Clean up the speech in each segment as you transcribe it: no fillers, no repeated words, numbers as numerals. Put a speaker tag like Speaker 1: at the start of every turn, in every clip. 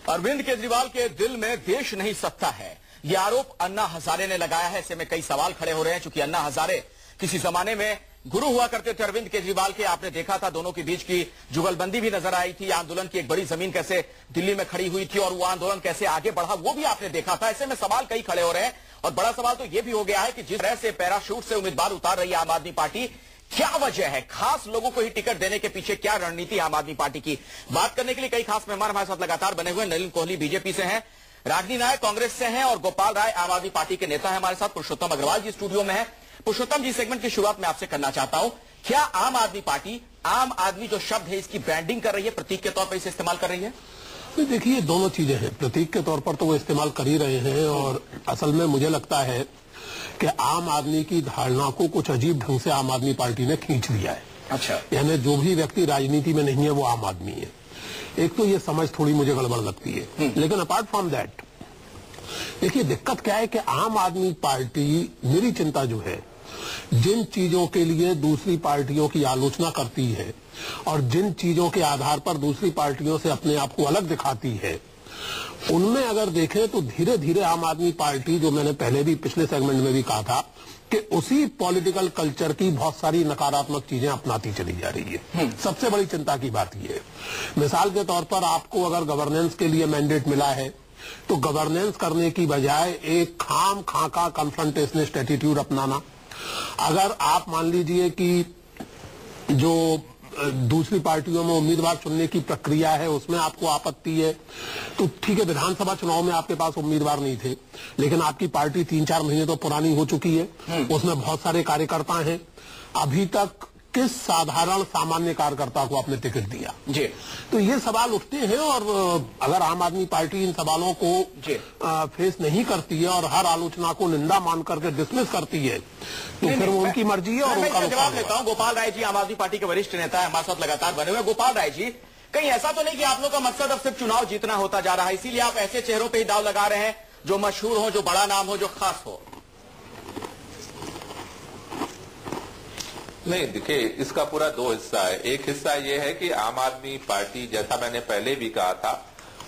Speaker 1: अरविंद केजरीवाल के दिल में देश नहीं सत्ता है, ये आरोप अन्ना हजारे ने लगाया है। ऐसे में कई सवाल खड़े हो रहे हैं, चूंकि अन्ना हजारे किसी जमाने में गुरु हुआ करते थे अरविंद केजरीवाल के। आपने देखा था दोनों के बीच की जुगलबंदी भी नजर आई थी। आंदोलन की एक बड़ी जमीन कैसे दिल्ली में खड़ी हुई थी और वो आंदोलन कैसे आगे बढ़ा वो भी आपने देखा था। ऐसे में सवाल कई खड़े हो रहे हैं और बड़ा सवाल तो ये भी हो गया है कि जिस तरह से पैराशूट से उम्मीदवार उतार रही है आम आदमी पार्टी, क्या वजह है, खास लोगों को ही टिकट देने के पीछे क्या रणनीति आम आदमी पार्टी की। बात करने के लिए कई खास मेहमान हमारे साथ लगातार बने हुए। नलिन कोहली बीजेपी से हैं, रागिनी नायक कांग्रेस से हैं और गोपाल राय आम आदमी पार्टी के नेता है हमारे साथ। पुरुषोत्तम अग्रवाल जी स्टूडियो में है। पुरुषोत्तम जी, सेगमेंट की शुरुआत में आपसे करना चाहता हूं, क्या आम आदमी पार्टी आम आदमी जो शब्द है इसकी ब्रांडिंग कर रही है, प्रतीक के तौर पर इसे इस्तेमाल कर रही है?
Speaker 2: देखिए, दोनों चीजें हैं। प्रतीक के तौर पर तो वो इस्तेमाल कर ही रहे हैं और असल में मुझे लगता है कि आम आदमी की धारणा को कुछ अजीब ढंग से आम आदमी पार्टी ने खींच लिया है।
Speaker 1: अच्छा,
Speaker 2: यानी जो भी व्यक्ति राजनीति में नहीं है वो आम आदमी है। एक तो ये समझ थोड़ी मुझे गड़बड़ लगती है, लेकिन अपार्ट फ्रॉम दैट देखिए दिक्कत क्या है कि आम आदमी पार्टी, मेरी चिंता जो है, जिन चीजों के लिए दूसरी पार्टियों की आलोचना करती है और जिन चीजों के आधार पर दूसरी पार्टियों से अपने आप को अलग दिखाती है, उनमें अगर देखें तो धीरे धीरे आम आदमी पार्टी, जो मैंने पहले भी पिछले सेगमेंट में भी कहा था कि उसी पॉलिटिकल कल्चर की बहुत सारी नकारात्मक चीजें अपनाती चली जा रही है। सबसे बड़ी चिंता की बात यह है, मिसाल के तौर पर आपको अगर गवर्नेंस के लिए मैंडेट मिला है तो गवर्नेंस करने की बजाय एक खाम खाका कन्फ्रंटेशनिस्ट एटीट्यूड अपनाना। अगर आप मान लीजिए कि जो दूसरी पार्टियों में उम्मीदवार चुनने की प्रक्रिया है उसमें आपको आपत्ति है, तो ठीक है, विधानसभा चुनाव में आपके पास उम्मीदवार नहीं थे, लेकिन आपकी पार्टी 3-4 महीने तो पुरानी हो चुकी है, उसमें बहुत सारे कार्यकर्ता हैं। अभी तक किस साधारण सामान्य कार्यकर्ता को आपने टिकट दिया
Speaker 1: जी? तो
Speaker 2: ये सवाल उठते हैं और अगर आम आदमी पार्टी इन सवालों को फेस नहीं करती है और हर आलोचना को निंदा मान करके डिसमिस करती है तो फिर वो उनकी मर्जी है और उनका
Speaker 1: जवाब देता हूं। गोपाल राय जी आम आदमी पार्टी के वरिष्ठ नेता है, हमारे साथ लगातार बने हुए। गोपाल राय जी, कहीं ऐसा तो नहीं कि आप लोग का मकसद अब सिर्फ चुनाव जीतना होता जा रहा है, इसीलिए आप ऐसे चेहरों पर ही दाव लगा रहे हैं जो मशहूर हो, जो बड़ा नाम हो, जो खास हो?
Speaker 3: नहीं, देखिए, इसका पूरा दो हिस्सा है। एक हिस्सा ये है कि आम आदमी पार्टी, जैसा मैंने पहले भी कहा था,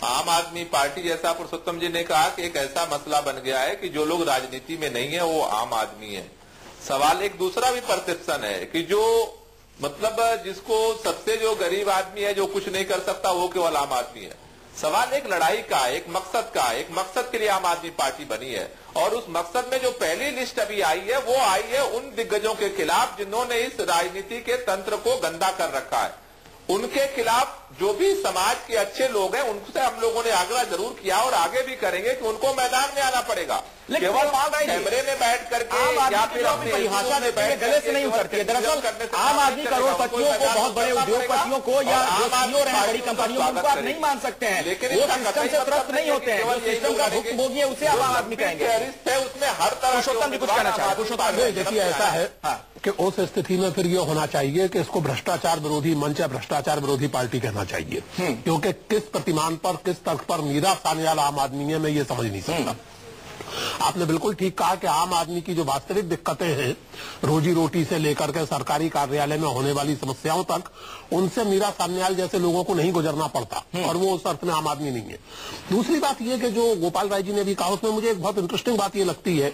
Speaker 3: आम आदमी पार्टी, जैसा पुरुषोत्तम जी ने कहा, कि एक ऐसा मसला बन गया है कि जो लोग राजनीति में नहीं है वो आम आदमी है। सवाल एक दूसरा भी परसेप्शन है कि जो मतलब जिसको सबसे जो गरीब आदमी है, जो कुछ नहीं कर सकता, वो केवल आम आदमी है। सवाल एक लड़ाई का, एक मकसद के लिए आम आदमी पार्टी बनी है और उस मकसद में जो पहली लिस्ट अभी आई है वो आई है उन दिग्गजों के खिलाफ जिन्होंने इस राजनीति के तंत्र को गंदा कर रखा है। उनके खिलाफ जो भी समाज के अच्छे लोग हैं उनसे हम लोगों ने आग्रह जरूर किया और आगे भी करेंगे कि उनको मैदान में आना पड़ेगा। केवल कैमरे में बैठ करके या फिर अपनी परिभाषा में बैठ
Speaker 1: गले से नहीं उतरती है। दरअसल आम आदमी करोड़पतियों को, बहुत बड़े उद्योगपतियों को या जो सीईओ रहे बड़ी कंपनियों को, उनको आप नहीं मान सकते हैं, लेकिन वो सिस्टम से त्रस्त नहीं होते हैं। जो सिस्टम का भुक्तभोगी है उसे आप आम आदमी कहेंगे।
Speaker 3: उसमें हर तरह
Speaker 1: पुरुषोत्तम जी कुछ कहना चाहे? पुरुषोत्तम,
Speaker 2: देखिए, ऐसा है कि उस स्थिति में फिर ये होना चाहिए कि इसको भ्रष्टाचार विरोधी मंच या भ्रष्टाचार विरोधी पार्टी कहना चाहिए, क्योंकि किस प्रतिमान पर, किस तर्क पर मीरा सान्याल आम आदमी है, मैं ये समझ नहीं सकता। आपने बिल्कुल ठीक कहा कि आम आदमी की जो वास्तविक दिक्कतें हैं, रोजी रोटी से लेकर के सरकारी कार्यालय में होने वाली समस्याओं तक, उनसे मीरा सान्याल जैसे लोगों को नहीं गुजरना पड़ता और वो उस अर्थ में आम आदमी नहीं है। दूसरी बात यह कि जो गोपाल राय जी ने भी कहा, उसमें मुझे एक बहुत इंटरेस्टिंग बात ये लगती है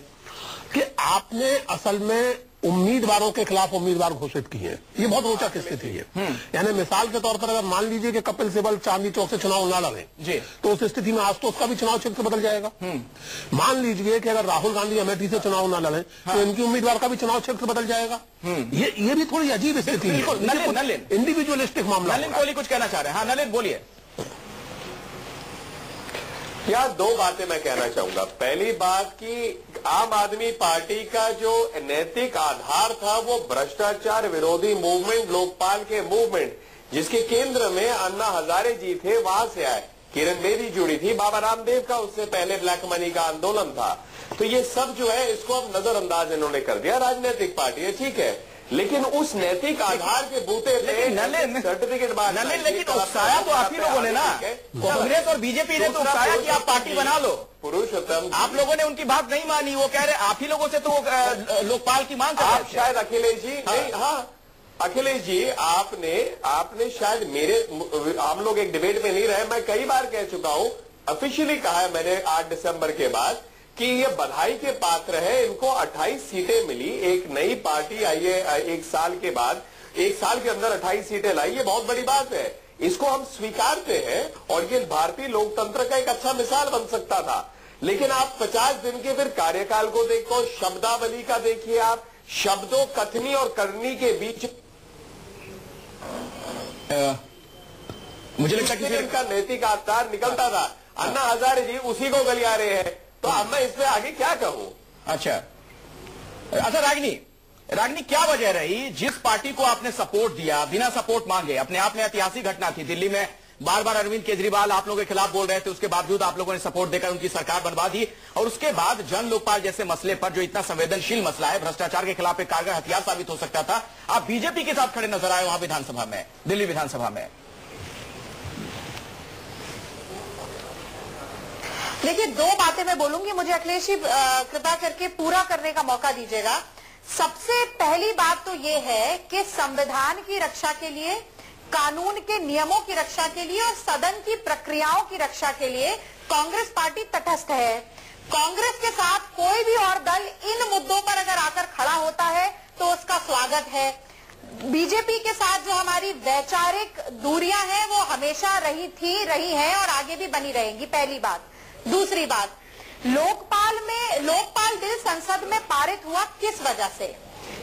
Speaker 2: कि आपने असल में उम्मीदवारों के खिलाफ उम्मीदवार घोषित किए हैं। ये बहुत रोचक स्थिति है। यानी मिसाल के तौर पर अगर मान लीजिए कि कपिल सिब्बल चांदनी चौक से चुनाव ना लड़े तो उस स्थिति में आज तो उसका भी चुनाव क्षेत्र बदल जाएगा। मान लीजिए कि अगर राहुल गांधी अमेठी से चुनाव ना लड़े तो इनकी उम्मीदवार का भी चुनाव क्षेत्र बदल जाएगा। ये भी थोड़ी अजीब स्थिति है, इंडिविजुअलिस्टिक मामला।
Speaker 1: नलिन कोहली कुछ कहना चाह रहे हैं? हाँ नलिन, बोलिए।
Speaker 4: क्या दो बातें मैं कहना चाहूंगा। पहली बात कि आम आदमी पार्टी का जो नैतिक आधार था वो भ्रष्टाचार विरोधी मूवमेंट, लोकपाल के मूवमेंट, जिसके केंद्र में अन्ना हजारे जी थे, वहां से आए। किरण बेदी जुड़ी थी, बाबा रामदेव का उससे पहले ब्लैक मनी का आंदोलन था। तो ये सब जो है इसको अब नजरअंदाज इन्होंने कर दिया। राजनीतिक पार्टी है, ठीक है, लेकिन उस नैतिक आधार के बूते पे सर्टिफिकेट बात,
Speaker 1: लेकिन उकसाया तो आप ही लोगों ने ना, कांग्रेस और बीजेपी ने तो उकसाया कि आप पार्टी बना लो।
Speaker 4: पुरुषोत्तम,
Speaker 1: आप लोगों ने उनकी बात नहीं मानी, वो कह रहे आप ही लोगों से तो लोकपाल की मांग कर रहे थे।
Speaker 4: आप शायद अखिलेश जी, नहीं, हाँ अखिलेश जी, आपने शायद मेरे, हम लोग एक डिबेट में नहीं रहे, मैं कई बार कह चुका हूं ऑफिशियली कहा है मैंने 8 दिसंबर के बाद कि ये बधाई के पात्र है, इनको 28 सीटें मिली, एक नई पार्टी आई है एक साल के बाद, एक साल के अंदर 28 सीटें लाई, ये बहुत बड़ी बात है, इसको हम स्वीकारते हैं और ये भारतीय लोकतंत्र का एक अच्छा मिसाल बन सकता था। लेकिन आप 50 दिन के फिर कार्यकाल को देखो, शब्दावली का देखिए आप, शब्दों कथनी और करनी के बीच
Speaker 1: मुझे लगता है कि
Speaker 4: इनका नैतिक आधार निकलता था। अन्ना हजारे जी उसी को गलिया रहे हैं, तो अब मैं इसमें आगे क्या कहूं।
Speaker 1: अच्छा रागिनी क्या वजह रही जिस पार्टी को आपने सपोर्ट दिया बिना सपोर्ट मांगे, अपने आप में ऐतिहासिक घटना थी, दिल्ली में बार बार अरविंद केजरीवाल आप लोगों के खिलाफ बोल रहे थे, उसके बावजूद आप लोगों ने सपोर्ट देकर उनकी सरकार बनवा दी, और उसके बाद जन लोकपाल जैसे मसले पर जो इतना संवेदनशील मसला है, भ्रष्टाचार के खिलाफ एक कारगर हथियार साबित हो सकता था, आप बीजेपी के साथ खड़े नजर आए वहां विधानसभा में, दिल्ली विधानसभा में।
Speaker 5: देखिए, 2 बातें मैं बोलूंगी, मुझे अखिलेश जी कृपा करके पूरा करने का मौका दीजिएगा। सबसे पहली बात तो ये है कि संविधान की रक्षा के लिए, कानून के नियमों की रक्षा के लिए और सदन की प्रक्रियाओं की रक्षा के लिए कांग्रेस पार्टी तटस्थ है। कांग्रेस के साथ कोई भी और दल इन मुद्दों पर अगर आकर खड़ा होता है तो उसका स्वागत है। बीजेपी के साथ जो हमारी वैचारिक दूरियां हैं वो हमेशा रही हैं और आगे भी बनी रहेंगी, पहली बात। दूसरी बात, लोकपाल बिल संसद में पारित हुआ किस वजह से?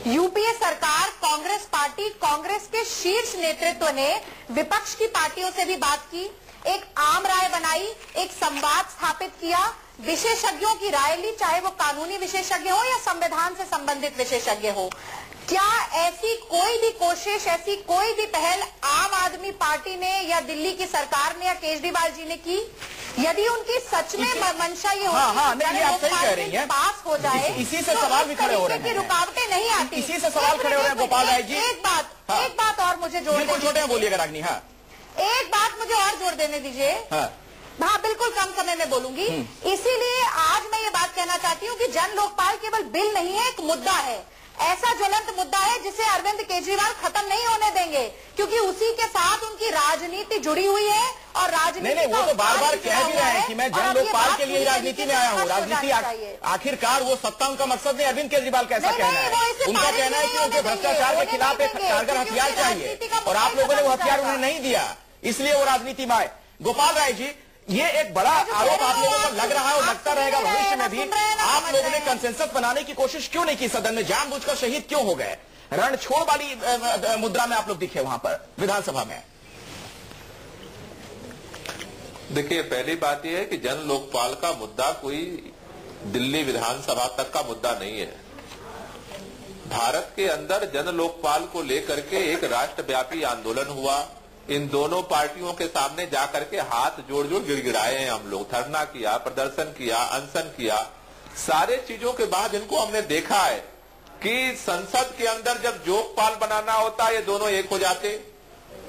Speaker 5: यूपीए सरकार, कांग्रेस पार्टी, कांग्रेस के शीर्ष नेतृत्व ने विपक्ष की पार्टियों से भी बात की, एक आम राय बनाई, एक संवाद स्थापित किया, विशेषज्ञों की राय ली, चाहे वो कानूनी विशेषज्ञ हो या संविधान से संबंधित विशेषज्ञ हो। क्या ऐसी कोई भी कोशिश, ऐसी कोई भी पहल आम आदमी पार्टी ने या दिल्ली की सरकार ने या केजरीवाल जी ने की? यदि उनकी सच में मंशा ये होती है पास हो जाए,
Speaker 1: इसी से सवाल भी खड़े हो रहे हैं,
Speaker 5: रुकावटें नहीं आती,
Speaker 1: इसी से सवाल खड़े हो रहे हैं गोपाल राय जी।
Speaker 5: एक बात और मुझे जोड़
Speaker 1: बिल्कुल छोटे हैं, बोलिएगा रागिनी। हाँ,
Speaker 5: एक बात मुझे और जोड़ देने दीजिए। हाँ, बिल्कुल कम समय में बोलूंगी। इसीलिए आज मैं ये बात कहना चाहती हूँ कि जन लोकपाल केवल बिल नहीं है, एक मुद्दा है, ऐसा ज्वलंत मुद्दा है जिसे अरविंद केजरीवाल खत्म नहीं होने देंगे, क्योंकि उसी के साथ उनकी राजनीति जुड़ी हुई है और राजनीति
Speaker 1: नहीं, वो तो बार बार कह भी रहे हैं कि मैं जन लोकपाल के लिए राजनीति में आया हूँ। राजनीति आखिरकार वो सत्ता उनका मकसद नहीं। अरविंद केजरीवाल कैसा कहना है? उनका कहना है कि उनके भ्रष्टाचार के खिलाफ एक कारगर हथियार चाहिए और आप लोगों ने वो हथियार उन्हें नहीं दिया, इसलिए वो राजनीति में आए। गोपाल राय जी, ये एक बड़ा आरोप आप लोगों पर लग रहा है और लगता रहेगा भविष्य में भी। आप लोगों ने कंसेंसस बनाने की कोशिश क्यों नहीं की सदन में? जानबूझकर शहीद क्यों हो गए? रण छोड़ वाली मुद्रा में आप लोग दिखे वहां पर विधानसभा में।
Speaker 3: देखिए, पहली बात यह है कि जन लोकपाल का मुद्दा कोई दिल्ली विधानसभा तक का मुद्दा नहीं है। भारत के अंदर जन लोकपाल को लेकर के एक राष्ट्रव्यापी आंदोलन हुआ। इन दोनों पार्टियों के सामने जाकर के हाथ जोड़ जोड़ गिड़गिड़ाए हैं हम लोग, धरना किया, प्रदर्शन किया, अनशन किया। सारे चीजों के बाद इनको हमने देखा है कि संसद के अंदर जब लोकपाल बनाना होता ये दोनों एक हो जाते,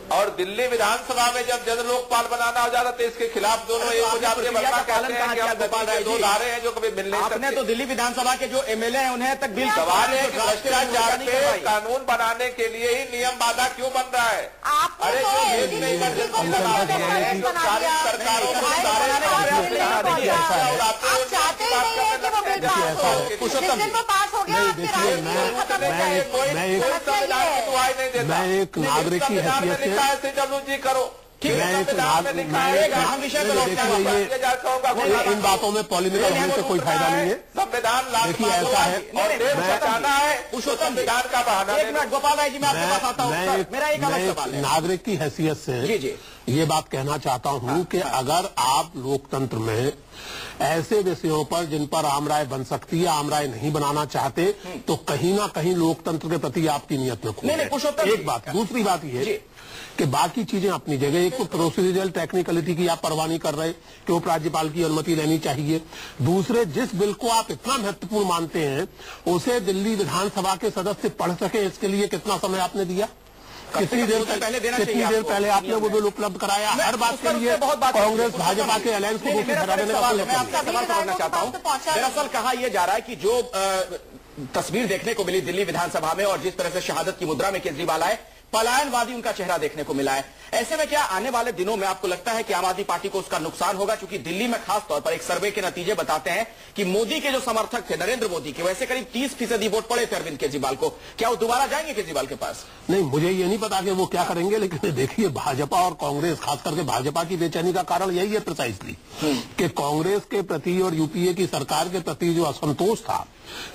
Speaker 3: और दिल्ली विधानसभा में जब जन लोकपाल बनाना हो जाता तो इसके खिलाफ दोनों एक हो जाते। वरना कहते हैं कि हम गोपाल राय 2 धारे हैं जो कभी मिल नहीं सकते।
Speaker 1: आपने तो दिल्ली विधानसभा के जो एमएलए हैं उन्हें तक बिल
Speaker 3: सवाल है कि भ्रष्टाचार पे कानून बनाने के लिए ही नियम बाधा क्यों बन रहा है? अरे जो देश में इमरजेंसी लगा रहे हैं, जो सारी सरकारों को
Speaker 2: मैं एक नागरिक की हैसियत से
Speaker 3: करो,
Speaker 2: इन बातों में पॉलिमिकल होने से कोई फायदा नहीं है।
Speaker 3: संविधान
Speaker 2: देखिए, ऐसा है,
Speaker 3: संविधान का बहाना।
Speaker 1: एक मिनट गोपाल राय जी, मैं आपके पास आता हूं। मेरा एक अलग सवाल है,
Speaker 2: नागरिक की हैसियत से ये बात कहना चाहता हूं कि अगर आप लोकतंत्र में ऐसे विषयों पर जिन पर आम राय बन सकती है, आम राय नहीं बनाना चाहते, तो कहीं ना कहीं लोकतंत्र के प्रति आपकी नियत में खो है। एक बात। दूसरी बात ये कि बाकी चीजें अपनी जगह, एक तो प्रोसीजरल टेक्निकलिटी की आप परवाह नहीं कर रहे कि उप राज्यपाल की अनुमति लेनी चाहिए। दूसरे, जिस बिल को आप इतना महत्वपूर्ण मानते हैं उसे दिल्ली विधानसभा के सदस्य पढ़ सके, इसके लिए कितना समय आपने दिया? कितनी देर पहले आपने वो बिल उपलब्ध कराया? हर बात के लिए कांग्रेस भाजपा के अलायंस को दोषी ठहरा देने का
Speaker 1: मैं आपका सवाल समझना चाहता हूं। दरअसल कहा यह जा रहा है कि जो तस्वीर देखने को मिली दिल्ली विधानसभा में और जिस तरह से शहादत की मुद्रा में केजरीवाल आए, पलायनवादी उनका चेहरा देखने को मिला है। ऐसे में क्या आने वाले दिनों में आपको लगता है कि आम आदमी पार्टी को उसका नुकसान होगा? क्योंकि दिल्ली में खास तौर पर एक सर्वे के नतीजे बताते हैं कि मोदी के जो समर्थक थे, नरेंद्र मोदी के, वैसे करीब 30% वोट पड़े थे अरविंद केजरीवाल को। क्या वो दोबारा जाएंगे केजरीवाल के पास?
Speaker 2: नहीं, मुझे ये नहीं पता कि वो क्या करेंगे, लेकिन देखिए भाजपा और कांग्रेस, खास करके भाजपा की बेचैनी का कारण यही है प्रिसाइसली कि कांग्रेस के प्रति और यूपीए की सरकार के प्रति जो असंतोष था,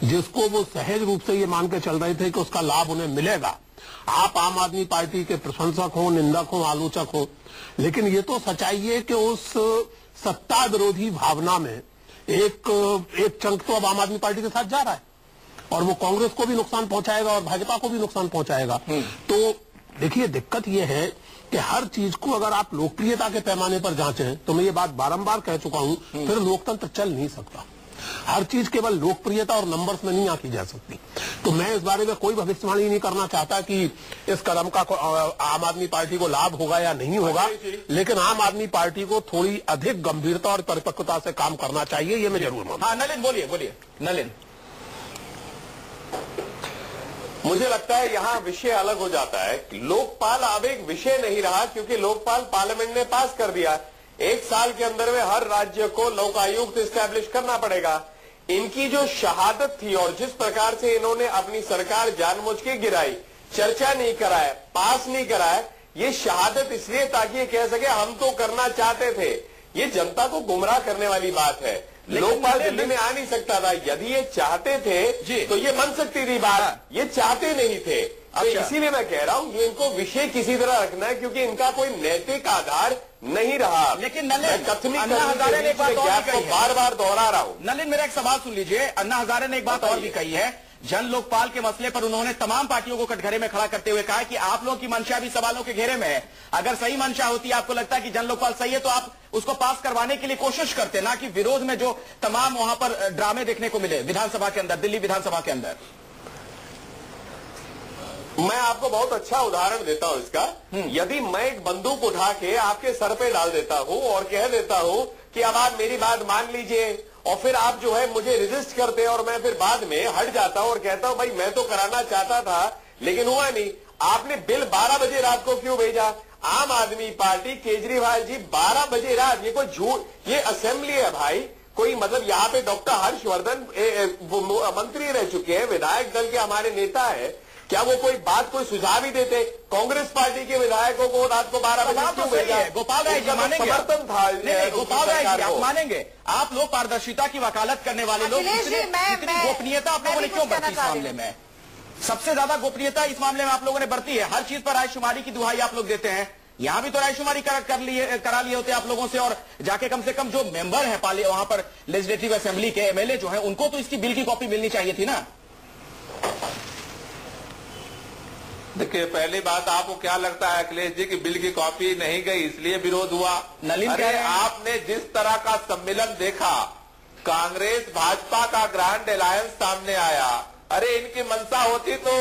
Speaker 2: जिसको वो सहज रूप से ये मान के चल रहे थे कि उसका लाभ उन्हें मिलेगा। आप आम आदमी पार्टी के प्रशंसक हो, निंदक हो, आलोचक हो, लेकिन ये तो सच्चाई है कि उस सत्ता विरोधी भावना में एक चंक तो अब आम आदमी पार्टी के साथ जा रहा है और वो कांग्रेस को भी नुकसान पहुंचाएगा और भाजपा को भी नुकसान पहुंचाएगा। तो देखिए, दिक्कत ये है कि हर चीज को अगर आप लोकप्रियता के पैमाने पर जांचें, तो मैं ये बात बारंबार कह चुका हूं, फिर लोकतंत्र चल नहीं सकता। हर चीज केवल लोकप्रियता और नंबर्स में नहीं आंकी जा सकती। तो मैं इस बारे में कोई भविष्यवाणी नहीं करना चाहता कि इस कदम का आम आदमी पार्टी को लाभ होगा या नहीं होगा, लेकिन आम आदमी पार्टी को थोड़ी अधिक गंभीरता और परिपक्वता से काम करना चाहिए, ये मैं जरूर मानता हूं।
Speaker 1: हाँ, नलिन बोलिए नलिन।
Speaker 4: मुझे लगता है यहाँ विषय अलग हो जाता है। लोकपाल अब एक विषय नहीं रहा, क्योंकि लोकपाल पार्लियामेंट ने पास कर दिया। 1 साल के अंदर में हर राज्य को लोकायुक्त एस्टैब्लिश करना पड़ेगा। इनकी जो शहादत थी और जिस प्रकार से इन्होंने अपनी सरकार जानबूझ के गिराई, चर्चा नहीं कराया, पास नहीं कराया, ये शहादत इसलिए ताकि ये कह सके हम तो करना चाहते थे। ये जनता को गुमराह करने वाली बात है। लोकपाल दिल्ली में आ नहीं सकता था। यदि ये चाहते थे तो ये बन सकती थी बात, ये चाहते नहीं थे। तो इसीलिए मैं कह रहा हूं ये इनको विषय किसी तरह रखना है, क्योंकि इनका कोई नैतिक आधार नहीं रहा।
Speaker 1: लेकिन नलिन,
Speaker 4: अन्ना हजारे ने एक बात और भी कही है, बार बार दोहरा रहा हूं।
Speaker 1: नलिन, मेरा एक सवाल सुन लीजिए। अन्ना हजारे ने एक बात और भी कही है। जन लोकपाल के मसले पर उन्होंने तमाम पार्टियों को कटघरे में खड़ा करते हुए कहा कि आप लोगों की मंशा भी सवालों के घेरे में है। अगर सही मंशा होती, आपको लगता है कि जन लोकपाल सही है, तो आप उसको पास करवाने के लिए कोशिश करते, ना कि विरोध में जो तमाम वहां पर ड्रामे देखने को मिले विधानसभा के अंदर, दिल्ली विधानसभा के अंदर।
Speaker 4: मैं आपको बहुत अच्छा उदाहरण देता हूं इसका। यदि मैं एक बंदूक उठा के आपके सर पे डाल देता हूं और कह देता हूं कि अब आप मेरी बात मान लीजिए, और फिर आप जो है मुझे रेजिस्ट करते हैं और मैं फिर बाद में हट जाता हूं और कहता हूं भाई मैं तो कराना चाहता था लेकिन हुआ नहीं, आपने बिल 12 बजे रात को क्यों भेजा? आम आदमी पार्टी, केजरीवाल जी 12 बजे रात, ये कोई झूठ, ये असेंबली है भाई, कोई मतलब यहाँ पे डॉक्टर हर्षवर्धन मंत्री रह चुके हैं, विधायक दल के हमारे नेता है, क्या वो कोई बात, कोई सुझाव ही देते? कांग्रेस पार्टी के विधायकों को रात को 12 बजे क्यों भेजा?
Speaker 1: गोपाल राय जी मानेंगे?
Speaker 4: समर्थन था।
Speaker 1: गोपाल राय जी आप मानेंगे? आप लोग पारदर्शिता की वकालत करने वाले लोग, इतनी गोपनीयता आप लोगों ने क्यों बरती इस मामले में? सबसे ज्यादा गोपनीयता इस मामले में आप लोगों ने बरती है। हर चीज पर रायशुमारी की दुहाई आप लोग देते हैं। यहां भी तो रायशुमारी करा लिए होते आप लोगों से, और जाके कम से कम जो मेंबर है वहां पर लेजिस्लेटिव असेंबली के एमएलए जो है, उनको तो इसकी बिल की कॉपी मिलनी चाहिए थी ना।
Speaker 3: देखिए, पहली बात, आपको क्या लगता है अखिलेश जी की बिल की कॉपी नहीं गई इसलिए विरोध हुआ? अरे आपने जिस तरह का सम्मेलन देखा, कांग्रेस भाजपा का ग्रैंड अलायंस सामने आया। अरे इनकी मंशा होती तो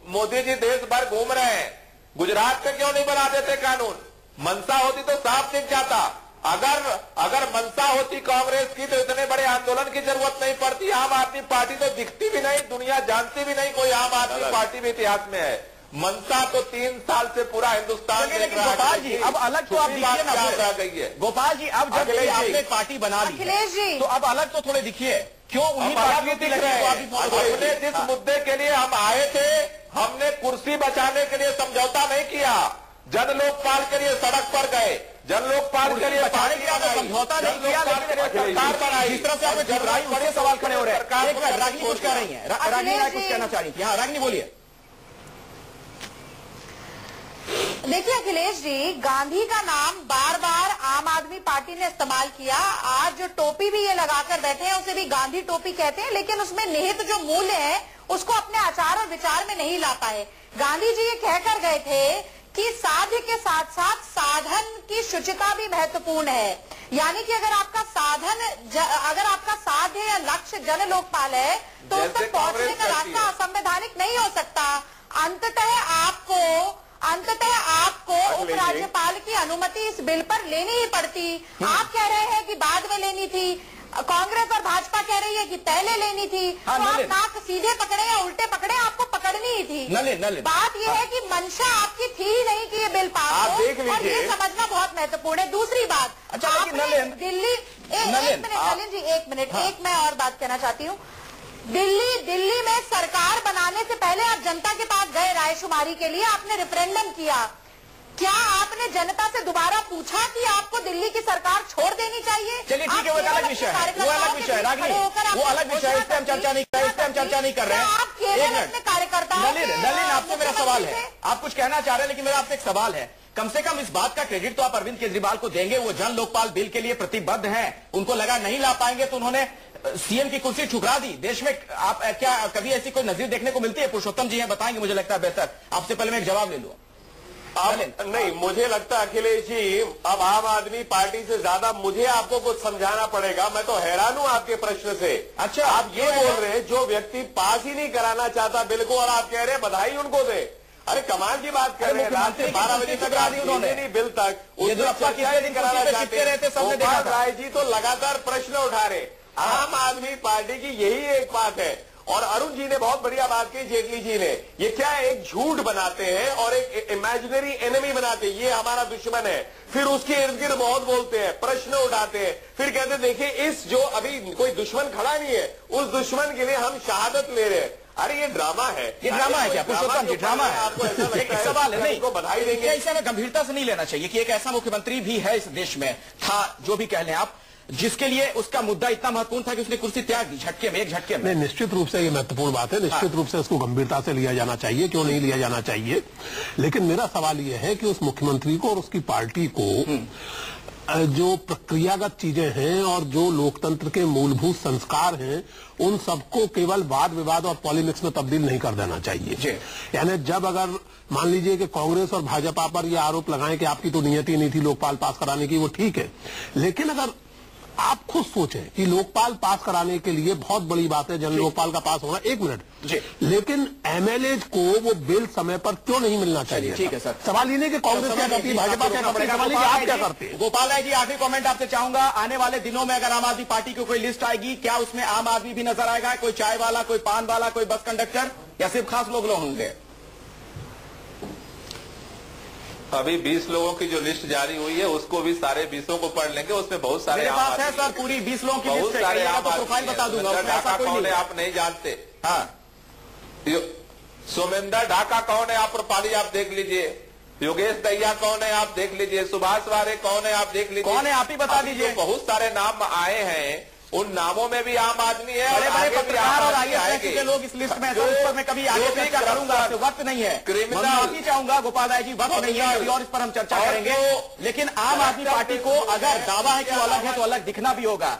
Speaker 3: मोदी जी देश भर घूम रहे हैं, गुजरात में क्यों नहीं बना देते कानून? मंशा होती तो साफ दिख जाता। अगर मंशा होती कांग्रेस की तो इतने बड़े आंदोलन की जरूरत नहीं पड़ती। आम आदमी पार्टी तो दिखती भी नहीं, दुनिया जानती भी नहीं कोई आम आदमी पार्टी भी इतिहास में है। मंशा तो 3 साल से पूरा हिंदुस्तान देख रहा है।
Speaker 1: गोपाल जी अब अलग तो आप दिखिए ना,
Speaker 3: रह गई है।
Speaker 1: गोपाल जी अब जब आपने पार्टी बना ली है, तो अब अलग तो थोड़े दिखिए। क्यों उन्हीं पार्टियों की लग रही है?
Speaker 3: हमने जिस मुद्दे के लिए हम आए थे, हमने कुर्सी बचाने के लिए समझौता नहीं किया। जन लोकपाल के लिए सड़क पर गए, जन लोकपाल के लिए
Speaker 1: बचाने के लिए समझौता नहीं किया, लेकिन सरकार बनाई। जिस तरह से आपने बड़े सवाल खड़े हो रहे हैं। रागिनी कुछ कह रही है, रागिनी राय कुछ कहना चाह रही थी। हाँ रागिनी बोलिए।
Speaker 5: देखिए अखिलेश जी, गांधी का नाम बार बार आम आदमी पार्टी ने इस्तेमाल किया। आज जो टोपी भी ये लगाकर बैठे हैं उसे भी गांधी टोपी कहते हैं, लेकिन उसमें निहित जो मूल्य है उसको अपने आचार और विचार में नहीं ला पाए। गांधी जी ये कहकर गए थे कि साध्य के साथ साथ साधन की शुचिता भी महत्वपूर्ण है। यानी कि अगर आपका साध्य या लक्ष्य जन लोकपाल है तो उस तक पहुंचने का रास्ता असंवैधानिक नहीं हो सकता। अंततः आपको उपराज्यपाल की अनुमति इस बिल पर लेनी ही पड़ती। आप कह रहे हैं कि बाद में लेनी थी। कांग्रेस और भाजपा कह रही है कि पहले लेनी थी।
Speaker 1: हाँ,
Speaker 5: तो आप नाक सीधे पकड़े या उल्टे पकड़े, आपको पकड़नी ही थी।
Speaker 1: नलिन
Speaker 5: बात यह है कि मंशा आपकी थी ही नहीं कि ये बिल पास
Speaker 4: आप
Speaker 5: हो,
Speaker 4: देख लीजिए।
Speaker 5: और ये समझना बहुत महत्वपूर्ण है। दूसरी बात,
Speaker 1: अच्छा, लेकिन
Speaker 5: आपने
Speaker 1: नलिन,
Speaker 5: दिल्ली एक मिनट नलिन जी, एक मिनट, एक मैं और बात कहना चाहती हूँ। दिल्ली में सरकार बनाने से पहले आप जनता के पास गए रायशुमारी के लिए, आपने रेफरेंडम किया। क्या आपने जनता से दोबारा पूछा कि आपको दिल्ली की सरकार छोड़ देनी चाहिए?
Speaker 1: चलिए ठीक है, वो अलग विषय है, वो अलग विषय है रागिनी, वो अलग विषय है, इस पे हम चर्चा नहीं कर रहे, इस पे हम चर्चा नहीं कर रहे हैं। एक मिनट कार्यकर्ताओं, नलिन आपसे मेरा सवाल है, आप कुछ कहना चाह रहे हैं, लेकिन मेरा आपसे एक सवाल है। कम से कम इस बात का क्रेडिट तो आप अरविंद केजरीवाल को देंगे, वो जन लोकपाल बिल के लिए प्रतिबद्ध हैं। उनको लगा नहीं ला पाएंगे तो उन्होंने सीएम की कुर्सी ठुकरा दी। देश में आप क्या कभी ऐसी कोई नजीर देखने को मिलती है? पुरुषोत्तम जी हैं, बताएंगे, मुझे लगता है बेहतर। आपसे पहले मैं एक जवाब ले लूं।
Speaker 4: नहीं, मुझे लगता है अखिलेश जी, अब आम आदमी पार्टी से ज्यादा मुझे आपको कुछ समझाना पड़ेगा। मैं तो हैरान हूं आपके प्रश्न से।
Speaker 1: अच्छा,
Speaker 4: आप ये बोल रहे हैं जो व्यक्ति पास ही नहीं कराना चाहता बिल को, और आप कह रहे हैं बधाई उनको दे। अरे कमाल की बात कर रहे हैं, रात से 12 बजे तक उन्होंने नहीं बिल तक कराना चाहते। गोपाल राय जी तो लगातार प्रश्न उठा रहे। आम आदमी पार्टी की यही एक बात है। और अरुण जी ने बहुत बढ़िया बात की, जेटली जी ने, ये क्या है, एक झूठ बनाते हैं और एक इमेजिनरी एनिमी बनाते हैं, ये हमारा दुश्मन है। फिर उसके इर्द गिर्द बहुत बोलते हैं, प्रश्न उठाते हैं, फिर कहते हैं देखिए इस जो अभी कोई दुश्मन खड़ा नहीं है, उस दुश्मन के लिए हम शहादत ले रहे हैं। अरे ये ड्रामा है,
Speaker 1: ये ड्रामा है क्या पुरुषोत्तम जी? ड्रामा है?
Speaker 4: आपको ऐसा लगता
Speaker 1: एक
Speaker 4: है
Speaker 1: सवाल है, नहीं
Speaker 4: को बधाई देंगे?
Speaker 1: इसे हमें गंभीरता से नहीं लेना चाहिए कि एक ऐसा मुख्यमंत्री भी है इस देश में, था, जो भी कह लें आप, जिसके लिए उसका मुद्दा इतना महत्वपूर्ण था कि उसने कुर्सी त्याग दी झटके में, एक झटके में।
Speaker 2: निश्चित रूप से ये महत्वपूर्ण बात है, निश्चित रूप से इसको गंभीरता से लिया जाना चाहिए, क्यों नहीं लिया जाना चाहिए। लेकिन मेरा सवाल ये है कि उस मुख्यमंत्री को और उसकी पार्टी को जो प्रक्रियागत चीजें हैं और जो लोकतंत्र के मूलभूत संस्कार हैं, उन सबको केवल वाद विवाद और पॉलिमिक्स में तब्दील नहीं कर देना चाहिए। यानी जब अगर मान लीजिए कि कांग्रेस और भाजपा पर यह आरोप लगाएं कि आपकी तो नियति नहीं थी लोकपाल पास कराने की, वो ठीक है, लेकिन अगर आप खुद सोचें कि लोकपाल पास कराने के लिए बहुत बड़ी बात है जन लोकपाल का पास होना, एक मिनट, लेकिन एमएलए को वो बिल समय पर क्यों नहीं मिलना चाहिए?
Speaker 1: ठीक है सर,
Speaker 2: सवाल ये नहीं कि कांग्रेस क्या करती है, भाजपा क्या करती है, सवाल ये आप क्या करते हैं?
Speaker 1: गोपाल राय जी, आखिरी कमेंट आपसे चाहूंगा, आने वाले दिनों में अगर आम आदमी पार्टी की कोई लिस्ट आएगी, क्या उसमें आम आदमी भी नजर आएगा? कोई चाय वाला, कोई पान वाला, कोई बस कंडक्टर, या सिर्फ खास लोग होंगे?
Speaker 3: अभी 20 लोगों की जो लिस्ट जारी हुई है उसको भी सारे 20 को पढ़ लेंगे, उसमें बहुत सारे
Speaker 1: मेरे पास है सर, पूरी 20 लोगों की
Speaker 3: बहुत
Speaker 1: लिस्ट
Speaker 3: सारे
Speaker 1: है, तो प्रोफाइल बता दूंगा,
Speaker 3: ढाका कौन है आप नहीं जानते।
Speaker 1: हाँ,
Speaker 3: सोमेंदर ढाका कौन है आप प्रोफाइल आप देख लीजिए, योगेश दहिया कौन है आप देख लीजिए, सुभाष वारे कौन है आप देख लीजिए,
Speaker 1: कौन है आप ही बता दीजिए।
Speaker 3: बहुत सारे नाम आए हैं, उन नामों में भी आम आदमी है,
Speaker 1: बड़े बड़े पत्रकार और आईएएस के लोग इस लिस्ट में, इस पर मैं कभी आगे चर्चा करूंगा, वक्त नहीं है, मैं माफी चाहूंगा गोपाल राय जी, वक्त नहीं है, अभी और इस पर हम चर्चा करेंगे। लेकिन आम आदमी पार्टी को अगर दावा है कि वो अलग है तो अलग दिखना भी होगा।